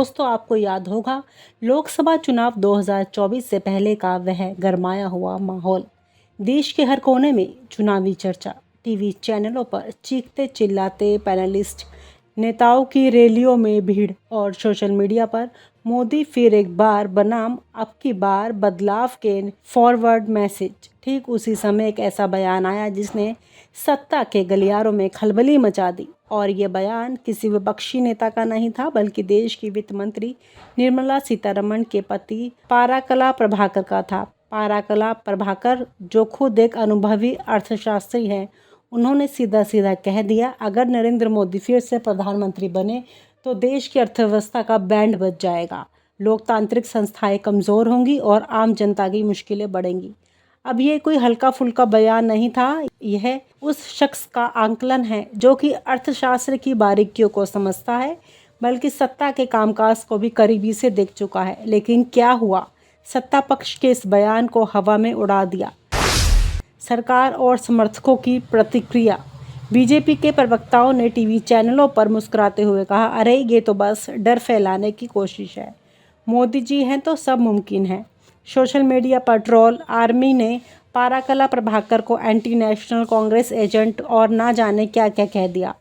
दोस्तों आपको याद होगा लोकसभा चुनाव 2024 से पहले का वह गरमाया हुआ माहौल। देश के हर कोने में चुनावी चर्चा, टीवी चैनलों पर चीखते चिल्लाते पैनलिस्ट, नेताओं की रैलियों में भीड़ और सोशल मीडिया पर मोदी फिर एक बार बनाम अब की बार बदलाव के फॉरवर्ड मैसेज। ठीक उसी समय एक ऐसा बयान आया जिसने सत्ता के गलियारों में खलबली मचा दी, और ये बयान किसी विपक्षी नेता का नहीं था बल्कि देश की वित्त मंत्री निर्मला सीतारमण के पति पाराकला प्रभाकर का था। पाराकला प्रभाकर जो खुद एक अनुभवी अर्थशास्त्री हैं, उन्होंने सीधा सीधा कह दिया, अगर नरेंद्र मोदी फिर से प्रधानमंत्री बने तो देश की अर्थव्यवस्था का बैंड बज जाएगा, लोकतांत्रिक संस्थाएं कमज़ोर होंगी और आम जनता की मुश्किलें बढ़ेंगी। अब ये कोई हल्का फुल्का बयान नहीं था, यह उस शख्स का आंकलन है जो कि अर्थशास्त्र की बारीकियों को समझता है, बल्कि सत्ता के कामकाज को भी करीबी से देख चुका है। लेकिन क्या हुआ, सत्ता पक्ष के इस बयान को हवा में उड़ा दिया। सरकार और समर्थकों की प्रतिक्रिया। बीजेपी के प्रवक्ताओं ने टीवी चैनलों पर मुस्कुराते हुए कहा, अरे ये तो बस डर फैलाने की कोशिश है, मोदी जी हैं तो सब मुमकिन है। सोशल मीडिया पर ट्रोल आर्मी ने पाराकला प्रभाकर को एंटी नेशनल कांग्रेस एजेंट और ना जाने क्या क्या कह दिया,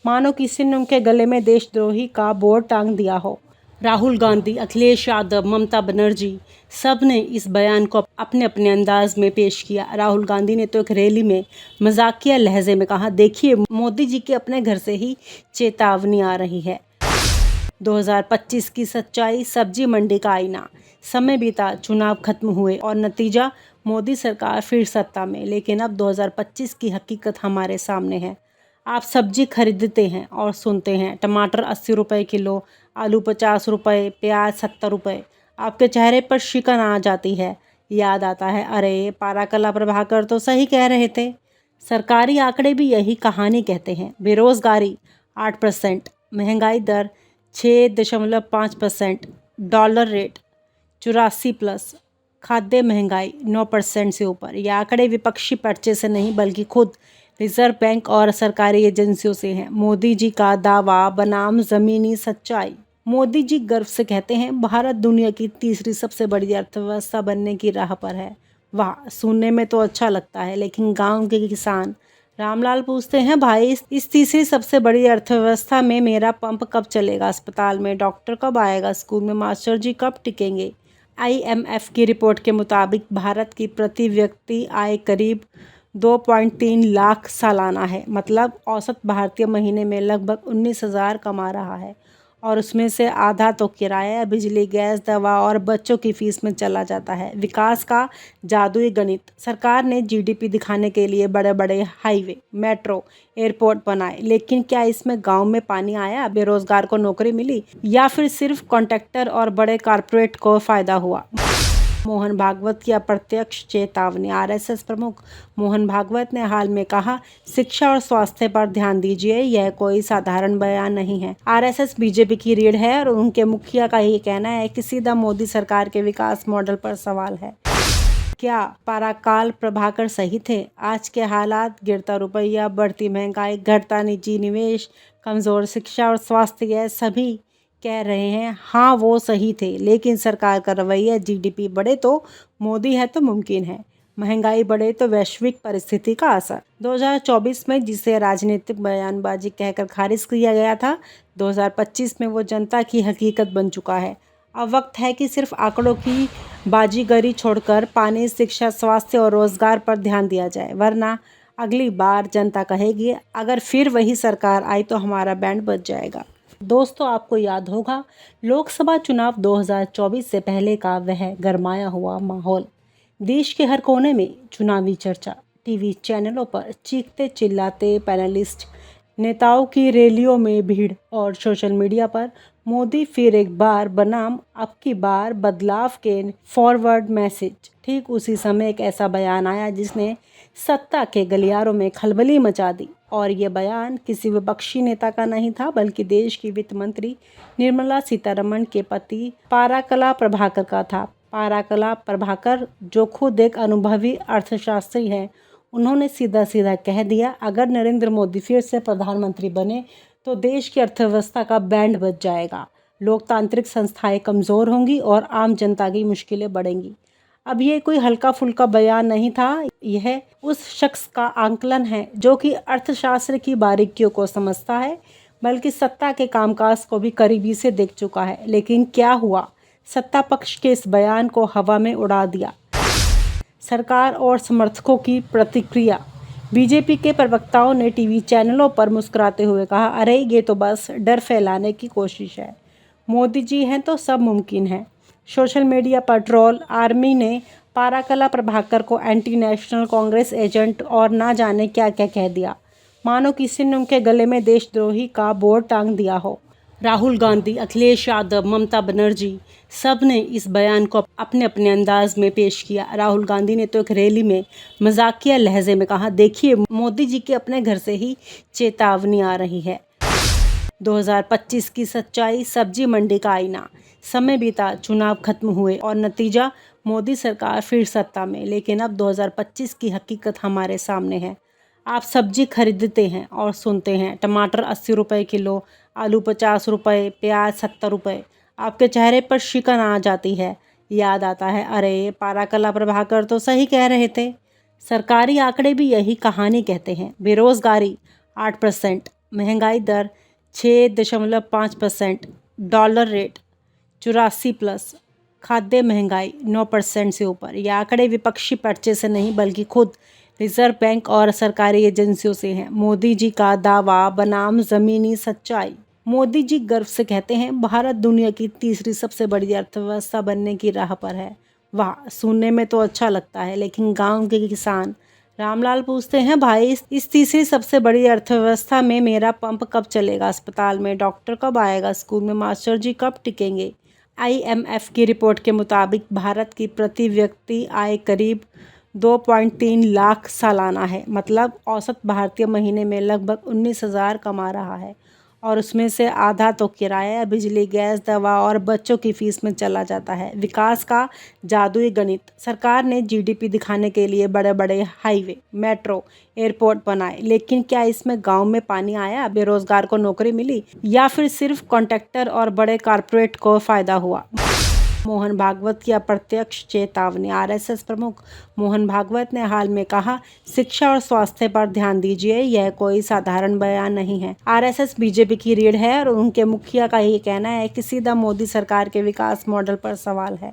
मानो किसी ने उनके गले में देशद्रोही का बोर्ड टांग दिया हो। राहुल गांधी, अखिलेश यादव, ममता बनर्जी, सब ने इस बयान को अपने अपने अंदाज में पेश किया। राहुल गांधी ने तो एक रैली में मजाकिया लहजे में कहा, देखिए मोदी जी के अपने घर से ही चेतावनी आ रही है। 2025 की सच्चाई, सब्जी मंडी का आईना। समय बीता, चुनाव खत्म हुए और नतीजा मोदी सरकार फिर सत्ता में। लेकिन अब 2025 की हकीकत हमारे सामने है। आप सब्जी खरीदते हैं और सुनते हैं टमाटर 80 रुपये किलो, आलू 50 रुपये, प्याज 70 रुपये। आपके चेहरे पर शिकन आ जाती है। याद आता है, अरे पाराकला प्रभाकर तो सही कह रहे थे। सरकारी आंकड़े भी यही कहानी कहते हैं। बेरोजगारी 8%, महंगाई दर 6.5%, डॉलर रेट 84+, खाद्य महंगाई 9% से ऊपर। ये आंकड़े विपक्षी पर्चे से नहीं बल्कि खुद रिजर्व बैंक और सरकारी एजेंसियों से हैं। मोदी जी का दावा बनाम ज़मीनी सच्चाई। मोदी जी गर्व से कहते हैं, भारत दुनिया की तीसरी सबसे बड़ी अर्थव्यवस्था बनने की राह पर है। वाह, सुनने में तो अच्छा लगता है, लेकिन गांव के किसान रामलाल पूछते हैं, भाई इस तीसरी सबसे बड़ी अर्थव्यवस्था में मेरा पंप कब चलेगा, अस्पताल में डॉक्टर कब आएगा, स्कूल में मास्टर जी कब टिकेंगे। IMF की रिपोर्ट के मुताबिक भारत की प्रति व्यक्ति आय करीब 2.3 लाख सालाना है। मतलब औसत भारतीय महीने में लगभग 19,000 कमा रहा है, और उसमें से आधा तो किराया, बिजली, गैस, दवा और बच्चों की फीस में चला जाता है। विकास का जादुई गणित। सरकार ने GDP दिखाने के लिए बड़े बड़े हाईवे, मेट्रो, एयरपोर्ट बनाए, लेकिन क्या इसमें गांव में पानी आया, बेरोजगार को नौकरी मिली, या फिर सिर्फ कॉन्ट्रैक्टर और बड़े कारपोरेट को फायदा हुआ। मोहन भागवत की अप्रत्यक्ष चेतावनी। RSS प्रमुख मोहन भागवत ने हाल में कहा, शिक्षा और स्वास्थ्य पर ध्यान दीजिए, यह कोई साधारण बयान नहीं है। RSS बीजेपी की रीढ़ है और उनके मुखिया का ये कहना है कि सीधा मोदी सरकार के विकास मॉडल पर सवाल है। क्या पाराकाल प्रभाकर सही थे? आज के हालात, गिरता रुपया, बढ़ती महंगाई, घटता निजी निवेश, कमज़ोर शिक्षा और स्वास्थ्य, यह सभी कह रहे हैं हाँ वो सही थे, लेकिन सरकार का रवैया GDP बढ़े तो मोदी है तो मुमकिन है, महंगाई बढ़े तो वैश्विक परिस्थिति का असर। 2024 में जिसे राजनीतिक बयानबाजी कहकर खारिज किया गया था, 2025 में वो जनता की हकीकत बन चुका है। अब वक्त है कि सिर्फ आंकड़ों की बाजीगरी छोड़कर पानी, शिक्षा, स्वास्थ्य और रोजगार पर ध्यान दिया जाए, वरना अगली बार जनता कहेगी, अगर फिर वही सरकार आई तो हमारा बैंड बज जाएगा। दोस्तों आपको याद होगा लोकसभा चुनाव 2024 से पहले का वह गरमाया हुआ माहौल। देश के हर कोने में चुनावी चर्चा, टीवी चैनलों पर चीखते चिल्लाते पैनलिस्ट, नेताओं की रैलियों में भीड़ और सोशल मीडिया पर मोदी फिर एक बार बनाम अब की बार बदलाव के फॉरवर्ड मैसेज। ठीक उसी समय एक ऐसा बयान आया जिसने सत्ता के गलियारों में खलबली मचा दी, और ये बयान किसी विपक्षी नेता का नहीं था बल्कि देश की वित्त मंत्री निर्मला सीतारमण के पति पाराकला प्रभाकर का था। पाराकला प्रभाकर जो खुद एक अनुभवी अर्थशास्त्री हैं, उन्होंने सीधा सीधा कह दिया, अगर नरेंद्र मोदी फिर से प्रधानमंत्री बने तो देश की अर्थव्यवस्था का बैंड बज जाएगा, लोकतांत्रिक संस्थाएं कमज़ोर होंगी और आम जनता की मुश्किलें बढ़ेंगी। अब ये कोई हल्का फुल्का बयान नहीं था, यह उस शख्स का आंकलन है जो कि अर्थशास्त्र की बारीकियों को समझता है, बल्कि सत्ता के कामकाज को भी करीबी से देख चुका है। लेकिन क्या हुआ? सत्ता पक्ष के इस बयान को हवा में उड़ा दिया। सरकार और समर्थकों की प्रतिक्रिया। बीजेपी के प्रवक्ताओं ने टीवी चैनलों पर मुस्कुराते हुए कहा, अरे ये तो बस डर फैलाने की कोशिश है, मोदी जी हैं तो सब मुमकिन है। सोशल मीडिया पर ट्रोल आर्मी ने पाराकला प्रभाकर को एंटी नेशनल कांग्रेस एजेंट और ना जाने क्या क्या कह दिया, मानो किसी ने उनके गले में देशद्रोही का बोर्ड टांग दिया हो। राहुल गांधी, अखिलेश यादव, ममता बनर्जी, सब ने इस बयान को अपने अपने अंदाज में पेश किया। राहुल गांधी ने तो एक रैली में मजाकिया लहजे में कहा, देखिए मोदी जी के अपने घर से ही चेतावनी आ रही है। 2025 की सच्चाई, सब्जी मंडी का आईना। समय बीता, चुनाव खत्म हुए और नतीजा मोदी सरकार फिर सत्ता में। लेकिन अब 2025 की हकीकत हमारे सामने है। आप सब्जी खरीदते हैं और सुनते हैं टमाटर 80 रुपये किलो, आलू 50 रुपये, प्याज 70 रुपये। आपके चेहरे पर शिकन आ जाती है। याद आता है, अरे पाराकला प्रभाकर तो सही कह रहे थे। सरकारी आंकड़े भी यही कहानी कहते हैं। बेरोजगारी 8%, महंगाई दर 6.5%, डॉलर रेट 84+, खाद्य महंगाई 9% से ऊपर। ये आंकड़े विपक्षी पर्चे से नहीं बल्कि खुद रिजर्व बैंक और सरकारी एजेंसियों से हैं। मोदी जी का दावा बनाम ज़मीनी सच्चाई। मोदी जी गर्व से कहते हैं, भारत दुनिया की तीसरी सबसे बड़ी अर्थव्यवस्था बनने की राह पर है। वाह, सुनने में तो अच्छा लगता है, लेकिन गांव के किसान रामलाल पूछते हैं, भाई इस तीसरी सबसे बड़ी अर्थव्यवस्था में मेरा पंप कब चलेगा, अस्पताल में डॉक्टर कब आएगा, स्कूल में मास्टर जी कब टिकेंगे। IMF की रिपोर्ट के मुताबिक भारत की प्रति व्यक्ति आय करीब 2.3 लाख सालाना है। मतलब औसत भारतीय महीने में लगभग 19,000 कमा रहा है और उसमें से आधा तो किराया, बिजली, गैस, दवा और बच्चों की फीस में चला जाता है। विकास का जादुई गणित। सरकार ने GDP दिखाने के लिए बड़े बड़े हाईवे, मेट्रो, एयरपोर्ट बनाए, लेकिन क्या इसमें गांव में पानी आया, बेरोजगार को नौकरी मिली, या फिर सिर्फ कॉन्ट्रैक्टर और बड़े कारपोरेट को फायदा हुआ? मोहन भागवत की अप्रत्यक्ष चेतावनी। RSS प्रमुख मोहन भागवत ने हाल में कहा, शिक्षा और स्वास्थ्य पर ध्यान दीजिए, यह कोई साधारण बयान नहीं है। RSS बीजेपी की रीढ़ है और उनके मुखिया का ये कहना है कि सीधा मोदी सरकार के विकास मॉडल पर सवाल है।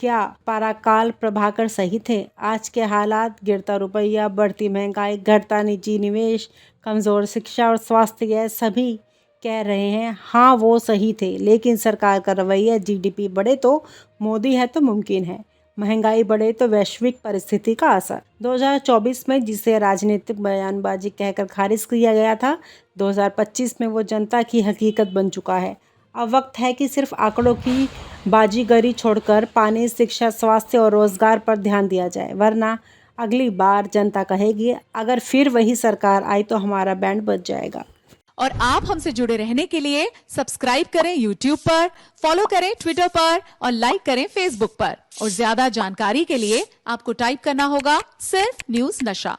क्या पाराकाल प्रभाकर सही थे? आज के हालात, गिरता रुपया, बढ़ती महंगाई, घटता निजी निवेश, कमज़ोर शिक्षा और स्वास्थ्य, यह सभी कह रहे हैं हाँ वो सही थे, लेकिन सरकार का रवैया GDP बढ़े तो मोदी है तो मुमकिन है, महंगाई बढ़े तो वैश्विक परिस्थिति का असर। 2024 में जिसे राजनीतिक बयानबाजी कहकर खारिज किया गया था, 2025 में वो जनता की हकीकत बन चुका है। अब वक्त है कि सिर्फ आंकड़ों की बाजीगरी छोड़कर पानी, शिक्षा, स्वास्थ्य और रोजगार पर ध्यान दिया जाए, वरना अगली बार जनता कहेगी अगर फिर वही सरकार आई तो हमारा बैंड बज जाएगा। और आप हमसे जुड़े रहने के लिए सब्सक्राइब करें YouTube पर, फॉलो करें Twitter पर और लाइक करें Facebook पर। और ज्यादा जानकारी के लिए आपको टाइप करना होगा सिर्फ न्यूज़ नशा।